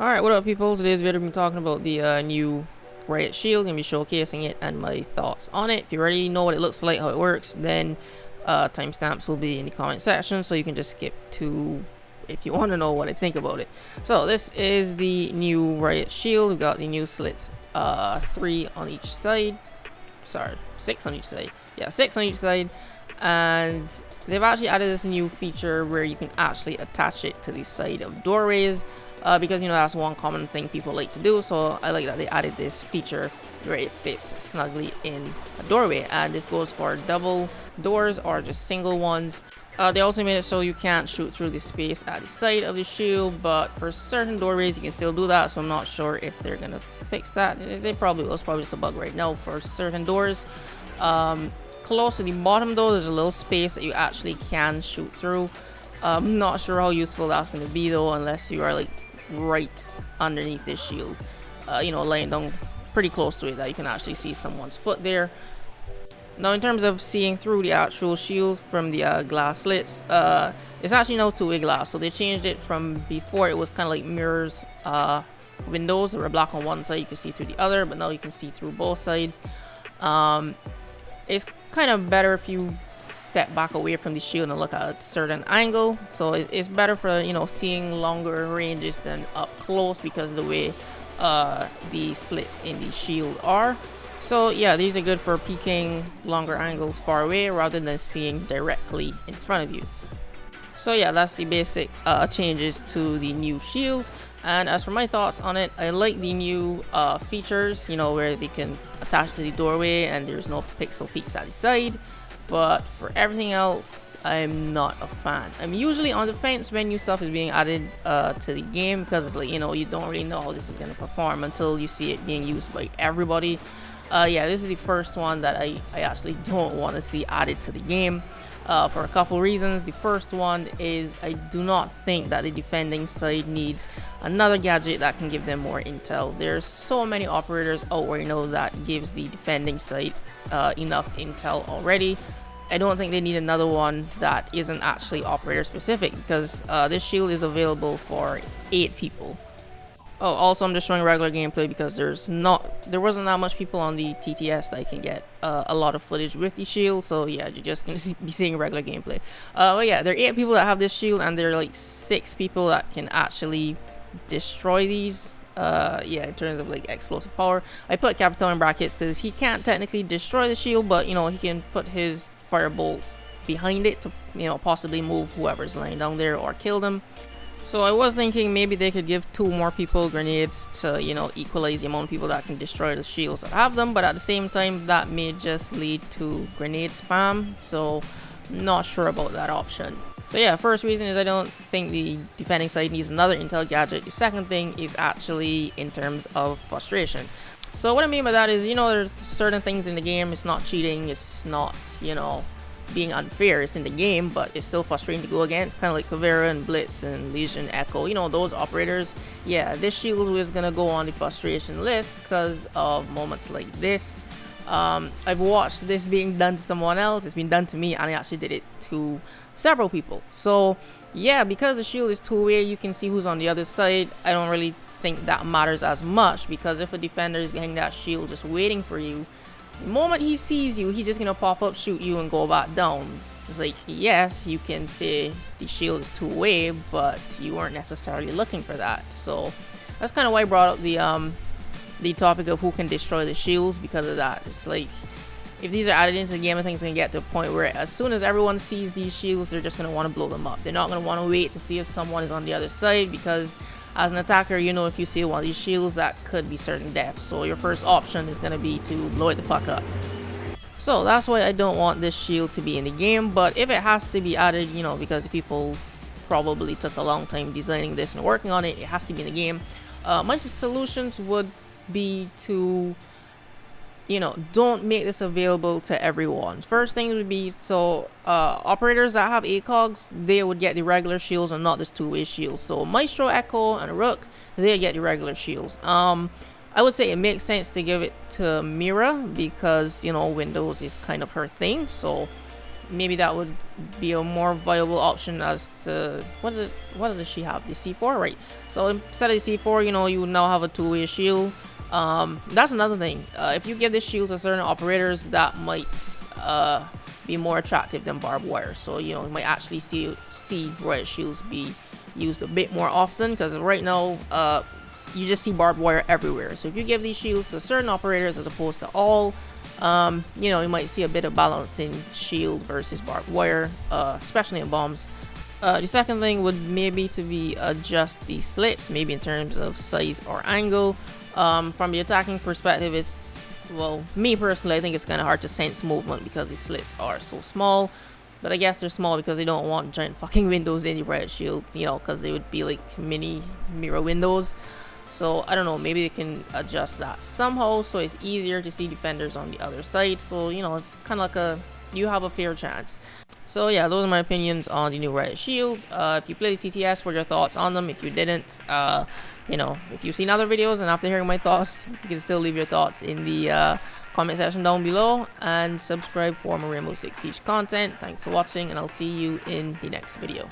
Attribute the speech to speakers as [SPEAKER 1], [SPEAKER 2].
[SPEAKER 1] Alright, what up people? Today's video we're talking about the new Riot Shield. Gonna be showcasing it and my thoughts on it. If you already know what it looks like, how it works, then timestamps will be in the comment section, so you can just skip to if you want to know what I think about it. So this is the new Riot Shield. We've got the new slits, 3 on each side. Sorry, 6 on each side. Yeah, 6 on each side. And they've actually added this new feature where you can actually attach it to the side of doorways. Because, you know, that's one common thing people like to do, so I like that they added this feature where it fits snugly in a doorway. And this goes for double doors or just single ones. They also made it so you can't shoot through the space at the side of the shield, but for certain doorways you can still do that, so I'm not sure if they're gonna fix that. They probably will. It's probably just a bug right now for certain doors. Close to the bottom though, there's a little space that you actually can shoot through. I'm not sure how useful that's going to be though, unless you are like right underneath this shield, you know, laying down pretty close to it, that you can actually see someone's foot there. Now in terms of seeing through the actual shield from the glass slits, it's actually now two-way glass, so they changed it from before it was kind of like mirrors, windows that were black on one side, you can see through the other, but now you can see through both sides. It's kind of better if you step back away from the shield and look at a certain angle, so it's better for, you know, seeing longer ranges than up close because of the way the slits in the shield are. So yeah, these are good for peeking longer angles far away rather than seeing directly in front of you. So yeah, that's the basic changes to the new shield. And as for my thoughts on it, I like the new features, you know, where they can attach to the doorway and there's no pixel peaks at the side. But for everything else, I'm not a fan. I'm usually on the fence when new stuff is being added to the game, because it's like, you know, you don't really know how this is going to perform until you see it being used by everybody. Yeah, this is the first one that I actually don't want to see added to the game for a couple reasons. The first one is I do not think that the defending side needs another gadget that can give them more intel. There's so many operators out there, you know, that gives the defending side enough intel already. I don't think they need another one that isn't actually operator specific, because this shield is available for 8 people. Oh, also I'm just showing regular gameplay because there wasn't that much people on the TTS that can get a lot of footage with the shield, so yeah, you're just gonna be seeing regular gameplay. But yeah, there are 8 people that have this shield, and there are like 6 people that can actually destroy these. Yeah, in terms of like explosive power. I put Capital in brackets because he can't technically destroy the shield, but you know, he can put his firebolts behind it to, you know, possibly move whoever's lying down there or kill them. So I was thinking maybe they could give 2 more people grenades to, you know, equalize the amount of people that can destroy the shields that have them, but at the same time that may just lead to grenade spam, so not sure about that option. So yeah, first reason is I don't think the defending side needs another intel gadget. The second thing is actually in terms of frustration. So what I mean by that is, you know, there's certain things in the game, it's not cheating, it's not, you know, being unfair, it's in the game, but it's still frustrating to go against, kind of like Caveira and Blitz and Legion Echo, you know, those operators. Yeah, this shield is gonna go on the frustration list because of moments like this. I've watched this being done to someone else, it's been done to me, and I actually did it to several people. So yeah, because the shield is two-way, you can see who's on the other side. I don't really think that matters as much, because if a defender is behind that shield just waiting for you, the moment he sees you, he's just gonna pop up, shoot you, and go back down. It's like, yes, you can say the shield is two-way, but you weren't necessarily looking for that. So that's kind of why I brought up the topic of who can destroy the shields, because of that. It's like, if these are added into the game, I think it's gonna get to a point where as soon as everyone sees these shields, they're just gonna want to blow them up. They're not gonna want to wait to see if someone is on the other side, because as an attacker, you know, if you see one of these shields, that could be certain death. So your first option is going to be to blow it the fuck up. So that's why I don't want this shield to be in the game. But if it has to be added, you know, because people probably took a long time designing this and working on it, it has to be in the game. My solutions would be to, you know, don't make this available to everyone. First thing would be, so operators that have ACOGs, they would get the regular shields and not this two-way shield. So Maestro, Echo, and Rook, they'd get the regular shields. I would say it makes sense to give it to Mira because, you know, Windows is kind of her thing. So maybe that would be a more viable option as to what does she have, the C4, right? So instead of the C4, you know, you now have a two-way shield. That's another thing. If you give this shield to certain operators, that might be more attractive than barbed wire. So you know, you might actually see riot shields be used a bit more often, because right now you just see barbed wire everywhere. So if you give these shields to certain operators as opposed to all, you know, you might see a bit of balance in shield versus barbed wire, especially in bombs. The second thing would maybe to be adjust the slits, maybe in terms of size or angle. From the attacking perspective, it's, well, me personally, I think it's kind of hard to sense movement because the slits are so small. But I guess they're small because they don't want giant fucking windows in the riot shield, you know, because they would be like mini mirror windows. So I don't know, maybe they can adjust that somehow so it's easier to see defenders on the other side. So, you know, it's kind of like you have a fair chance. So yeah, those are my opinions on the new riot shield. If you played the TTS, what are your thoughts on them? If you didn't, you know, if you've seen other videos and after hearing my thoughts, you can still leave your thoughts in the comment section down below, and subscribe for more Rainbow Six Siege content. Thanks for watching, and I'll see you in the next video.